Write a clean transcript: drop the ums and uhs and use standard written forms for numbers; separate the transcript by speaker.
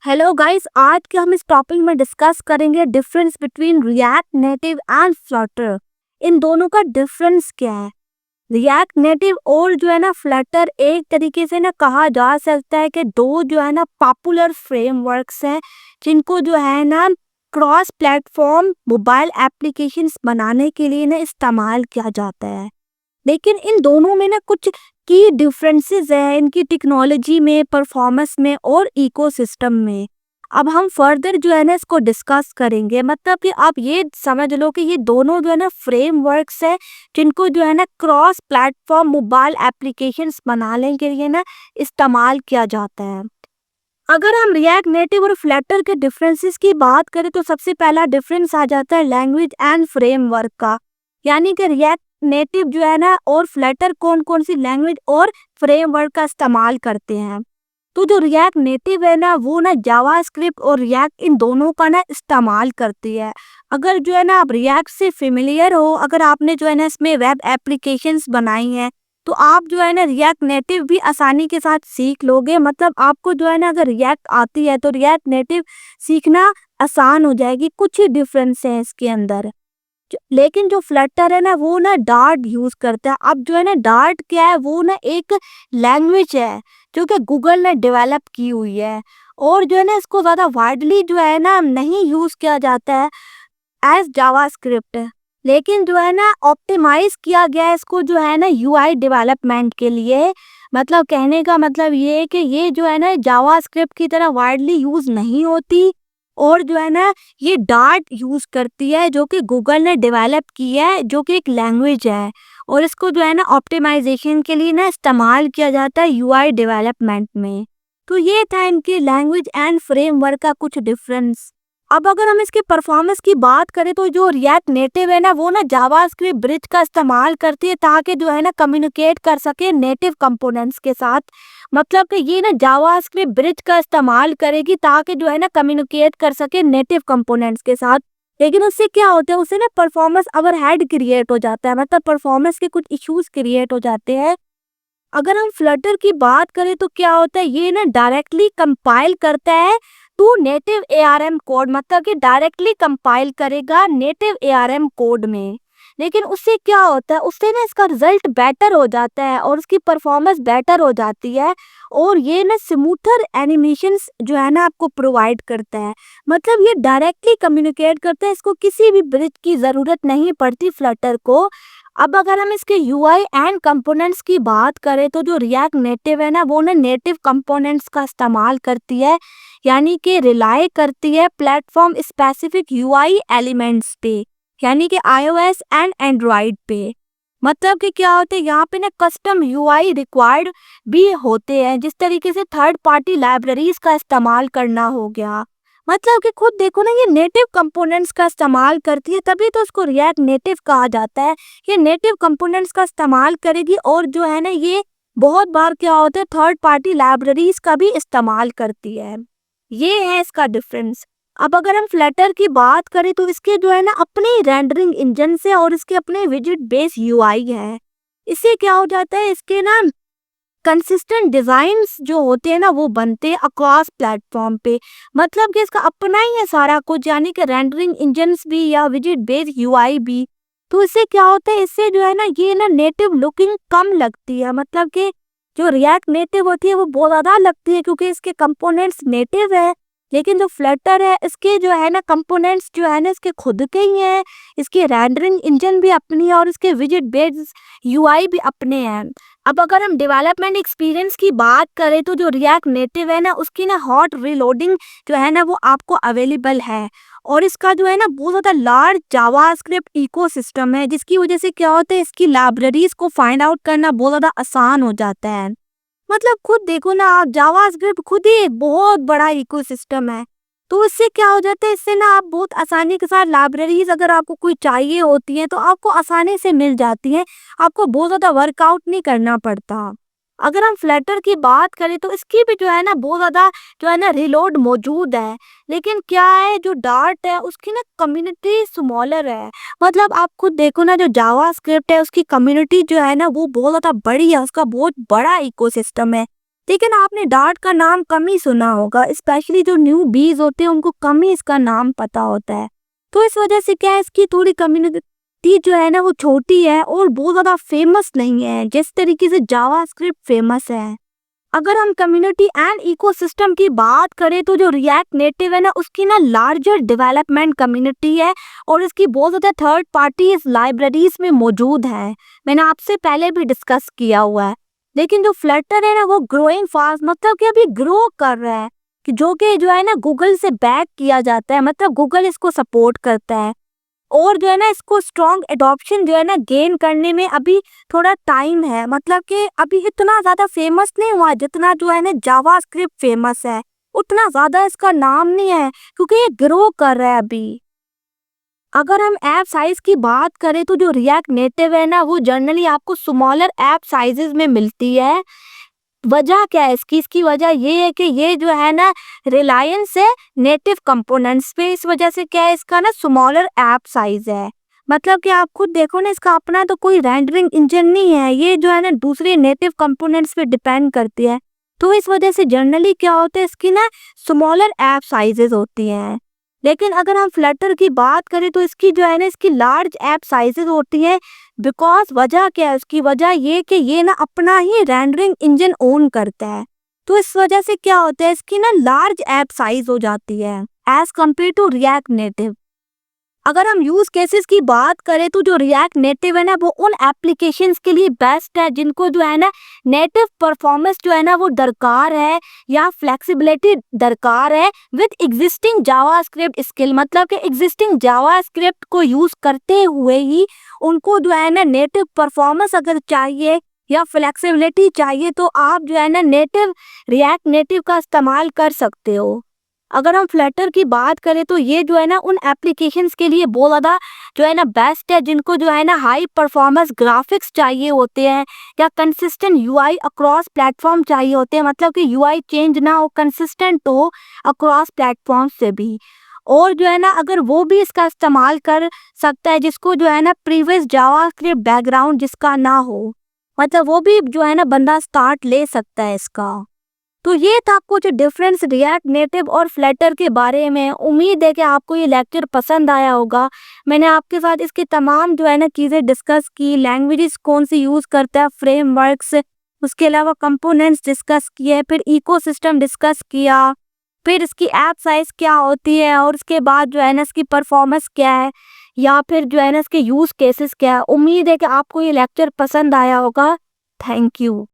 Speaker 1: Hello guys, आज के हम इस टॉपिक में डिस्कस करेंगे difference between React Native and Flutter. इन दोनों का डिफरेंस क्या है। रिएक्ट नेटिव और जो है ना फ्लटर एक तरीके से ना कहा जा सकता है कि दो जो है ना पॉपुलर फ्रेमवर्क्स हैं जिनको जो है ना क्रॉस प्लेटफॉर्म मोबाइल एप्लीकेशंस बनाने के लिए ना इस्तेमाल किया जाता है। लेकिन इन दोनों में ना कुछ की डिफरेंसेस है इनकी टेक्नोलॉजी में, परफॉर्मेंस में और इकोसिस्टम में। अब हम फर्दर जो है ना इसको डिस्कस करेंगे, मतलब कि आप ये समझ लो कि ये दोनों जो है ना फ्रेमवर्क्स है जिनको जो है ना क्रॉस प्लेटफॉर्म मोबाइल एप्लीकेशंस बनाने के लिए ना इस्तेमाल किया जाता है। अगर हम रिएक्ट नेटिव और फ्लटर के डिफरेंसेस की बात करें तो सबसे पहला डिफरेंस आ जाता है लैंग्वेज एंड फ्रेमवर्क का। यानी कि रिएक्ट नेटिव जो है ना और फ्लटर कौन कौन सी लैंग्वेज और फ्रेमवर्क का इस्तेमाल करते हैं। तो जो रिएक्ट नेटिव है ना वो ना जावास्क्रिप्ट और रिएक्ट इन दोनों का ना इस्तेमाल करती है। अगर जो है ना आप रिएक्ट से फेमिलियर हो, अगर आपने जो है ना इसमें वेब एप्लीकेशंस बनाई हैं तो आप जो है ना रिएक्ट नेटिव भी आसानी के साथ सीख लोगे। मतलब आपको जो है ना अगर रिएक्ट आती है तो रिएक्ट नेटिव सीखना आसान हो जाएगी। कुछ ही डिफरेंस है इसके अंदर। लेकिन जो फ्लटर है ना वो ना डार्ट यूज करता है। अब जो है ना डार्ट क्या है, वो ना एक लैंग्वेज है जो कि गूगल ने डेवलप की हुई है और जो है ना इसको ज़्यादा वाइडली जो है ना नहीं यूज़ किया जाता है एज जावास्क्रिप्ट। लेकिन जो है ना ऑप्टिमाइज किया गया है इसको जो है ना यूआई डेवलपमेंट के लिए। मतलब कहने का मतलब ये है कि ये जो है ना जावास्क्रिप्ट की तरह वाइडली यूज़ नहीं होती और जो है ना ये डार्ट यूज़ करती है जो कि गूगल ने डेवलप की है, जो कि एक लैंग्वेज है और इसको जो है ना ऑप्टिमाइजेशन के लिए ना इस्तेमाल किया जाता है यूआई डेवलपमेंट में। तो ये था इनके लैंग्वेज एंड फ्रेमवर्क का कुछ डिफरेंस। अब अगर हम इसके परफॉर्मेंस की बात करें तो जो रिएक्ट नेटिव है ना वो ना जावास्क्रिप्ट ब्रिज का इस्तेमाल करती है ताकि जो है ना कम्युनिकेट कर सके नेटिव कंपोनेंट्स के साथ। मतलब कि ये ना जावास्क्रिप्ट ब्रिज का इस्तेमाल करेगी ताकि जो है ना कम्युनिकेट कर सके नेटिव कंपोनेंट्स के साथ। लेकिन उससे क्या होता है, उससे ना परफॉर्मेंस ओवरहेड क्रिएट हो जाता है, मतलब परफॉर्मेंस के कुछ इश्यूज क्रिएट हो जाते हैं। अगर हम फ्लटर की बात करें तो क्या होता है, ये ना डायरेक्टली कंपाइल करता है टू नेटिव एआरएम कोड, मतलब कि डायरेक्टली कंपाइल करेगा नेटिव एआरएम कोड में। लेकिन उससे क्या होता है, उससे ना इसका रिजल्ट बेटर हो जाता है और उसकी परफॉर्मेंस बेटर हो जाती है और ये ना स्मूथर एनिमेशंस जो है ना आपको प्रोवाइड करता है। मतलब ये डायरेक्टली कम्युनिकेट करता है, इसको किसी भी ब्रिज की ज़रूरत नहीं पड़ती फ्लटर को। अब अगर हम इसके यूआई एंड कंपोनेंट्स की बात करें तो जो रिएक्ट नेटिव है ना वो ना नेटिव कंपोनेंट्स का इस्तेमाल करती है, यानी कि रिलाई करती है प्लेटफॉर्म स्पेसिफिक यूआई एलिमेंट्स पे, यानी कि आईओएस एंड एंड्रॉइड पे। मतलब कि क्या होते हैं यहाँ पे ना कस्टम यूआई रिक्वायर्ड भी होते हैं, जिस तरीके से थर्ड पार्टी लाइब्रेरीज का इस्तेमाल करना हो गया। मतलब कि खुद देखो ना ये नेटिव कंपोनेंट्स का इस्तेमाल करती है, तभी तो उसको रिएक्ट नेटिव कहा जाता है। ये नेटिव कंपोनेंट्स का इस्तेमाल करेगी और जो है ना ये बहुत बार क्या होता है थर्ड पार्टी लाइब्रेरीज का भी इस्तेमाल करती है। ये है इसका डिफरेंस। अब अगर हम फ्लटर की बात करें तो इसके जो है ना अपने रेंडरिंग इंजन से और इसके अपने विजिट बेस यूआई है। इससे क्या हो जाता है, इसके ना कंसिस्टेंट डिज़ाइंस जो होते हैं ना वो बनते हैं अक्रॉस प्लेटफॉर्म पे। मतलब कि इसका अपना ही है सारा कुछ, यानी कि रेंडरिंग इंजन्स भी या विजिट बेस्ड यूआई भी। तो इससे क्या होता है, इससे जो है ना ये ना नेटिव लुकिंग कम लगती है। मतलब कि जो रिएक्ट नेटिव होती है वो बहुत ज़्यादा लगती है क्योंकि इसके कंपोनेंट्स नेटिव है। लेकिन जो फ्लटर है इसके जो है ना कंपोनेंट्स जो है ना इसके खुद के ही हैं, इसके रेंडरिंग इंजन भी अपनी है और इसके विजिट बेस्ड यूआई भी अपने हैं। अब अगर हम डेवलपमेंट एक्सपीरियंस की बात करें तो जो रिएक्ट नेटिव है ना उसकी ना हॉट रीलोडिंग जो है ना वो आपको अवेलेबल है और इसका जो है ना बहुत ज़्यादा लार्ज जावास्क्रिप्ट इकोसिस्टम है, जिसकी वजह से क्या होता है इसकी लाइब्रेरीज को फाइंड आउट करना बहुत ज़्यादा आसान हो जाता है। मतलब खुद देखो ना आप, जावास्क्रिप्ट खुद ही एक बहुत बड़ा इकोसिस्टम है। तो इससे क्या हो जाता है, इससे ना आप बहुत आसानी के साथ लाइब्रेरीज अगर आपको कोई चाहिए होती है तो आपको आसानी से मिल जाती है, आपको बहुत ज़्यादा वर्कआउट नहीं करना पड़ता। अगर हम फ्लटर की बात करें तो इसकी भी जो है ना बहुत ज़्यादा जो है ना रिलोड मौजूद है। लेकिन क्या है, जो डार्ट है उसकी ना कम्युनिटी स्मॉलर है। मतलब आप खुद देखो ना जो जावास्क्रिप्ट है उसकी कम्युनिटी जो है ना वो बहुत ज़्यादा बड़ी है, उसका बहुत बड़ा इकोसिस्टम है। लेकिन आपने डार्ट का नाम कम ही सुना होगा, स्पेशली जो न्यू बीज होते हैं उनको कम ही इसका नाम पता होता है। तो इस वजह से क्या है, इसकी थोड़ी कम्युनिटी जो है ना वो छोटी है और बहुत ज़्यादा फेमस नहीं है जिस तरीके से जावास्क्रिप्ट फेमस है। अगर हम कम्युनिटी एंड इकोसिस्टम की बात करें तो जो रिएक्ट नेटिव है ना उसकी ना लार्जर डेवलपमेंट कम्युनिटी है और इसकी बहुत ज़्यादा थर्ड पार्टी लाइब्रेरीज में मौजूद है। मैंने आपसे पहले भी डिस्कस किया हुआ है। लेकिन जो फ्लटर है ना वो ग्रोइंग फास्ट, मतलब कि अभी ग्रो कर रहा है, कि जो कि जो है ना गूगल से बैक किया जाता है, मतलब गूगल इसको सपोर्ट करता है। और जो है ना इसको स्ट्रॉन्ग एडॉप्शन जो है ना गेन करने में अभी थोड़ा टाइम है, मतलब कि अभी इतना ज़्यादा फेमस नहीं हुआ जितना जो है ना जावास्क्रिप्ट फेमस है, उतना ज़्यादा इसका नाम नहीं है क्योंकि ये ग्रो कर रहा है अभी। अगर हम ऐप साइज की बात करें तो जो रिएक्ट नेटिव है ना वो जनरली आपको स्मॉलर ऐप साइजेस में मिलती है। वजह क्या है इसकी वजह ये है कि ये जो है ना रिलायंस है नेटिव कंपोनेंट्स पे, इस वजह से क्या है इसका ना स्मॉलर ऐप साइज है। मतलब कि आप खुद देखो ना, इसका अपना तो कोई रेंडरिंग इंजन नहीं है, ये जो है ना दूसरे नेटिव कंपोनेंट्स पे डिपेंड करती है। तो इस वजह से जनरली क्या होता है इसकी ना स्मॉलर ऐप साइजेस होती हैं। लेकिन अगर हम फ्लटर की बात करें तो इसकी जो है ना इसकी लार्ज ऐप साइजेस होती हैं। बिकॉज वजह क्या है, उसकी वजह ये कि ये ना अपना ही रेंडरिंग इंजन ओन करता है। तो इस वजह से क्या होता है इसकी ना लार्ज ऐप साइज हो जाती है as compare to React Native. अगर हम यूज केसेस की बात करें तो जो रिएक्ट नेटिव है ना वो उन एप्लीकेशंस के लिए बेस्ट है जिनको जो है ना नेटिव परफॉर्मेंस जो है ना वो दरकार है या फ्लेक्सिबिलिटी दरकार है विद एग्जिस्टिंग जावास्क्रिप्ट स्किल। मतलब कि एग्जिस्टिंग जावास्क्रिप्ट को यूज करते हुए ही उनको जो है ना नेटिव परफॉर्मेंस अगर चाहिए या फ्लेक्सिबिलिटी चाहिए तो आप जो है ना नेटिव रिएक्ट नेटिव का इस्तेमाल कर सकते हो। अगर हम फ्लटर की बात करें तो ये जो है ना उन एप्लीकेशंस के लिए बहुत ज़्यादा जो है ना बेस्ट है जिनको जो है ना हाई परफॉर्मेंस ग्राफिक्स चाहिए होते हैं या कंसिस्टेंट यूआई अक्रॉस प्लेटफॉर्म चाहिए होते हैं। मतलब कि यूआई चेंज ना हो, कंसिस्टेंट हो अक्रॉस प्लेटफॉर्म से भी। और जो है ना अगर वो भी इसका इस्तेमाल कर सकता है जिसको जो है ना प्रीवियस जावास्क्रिप्ट बैकग्राउंड जिसका ना हो, मतलब वो भी जो है ना बंदा स्टार्ट ले सकता है इसका। तो ये था कुछ डिफरेंस रिएक्ट नेटिव और फ्लटर के बारे में। उम्मीद है कि आपको ये लेक्चर पसंद आया होगा। मैंने आपके साथ इसके तमाम जो है ना चीज़ें डिस्कस की, लैंग्वेजेस कौन सी यूज़ करता है, फ्रेमवर्क्स, उसके अलावा कंपोनेंट्स डिस्कस किए, फिर इकोसिस्टम डिस्कस किया, फिर इसकी ऐप साइज क्या होती है और उसके बाद जो है ना इसकी परफॉर्मेंस क्या है या फिर जो है ना इसके यूज़ केसेस क्या है। उम्मीद है कि आपको ये लेक्चर पसंद आया होगा। Thank you.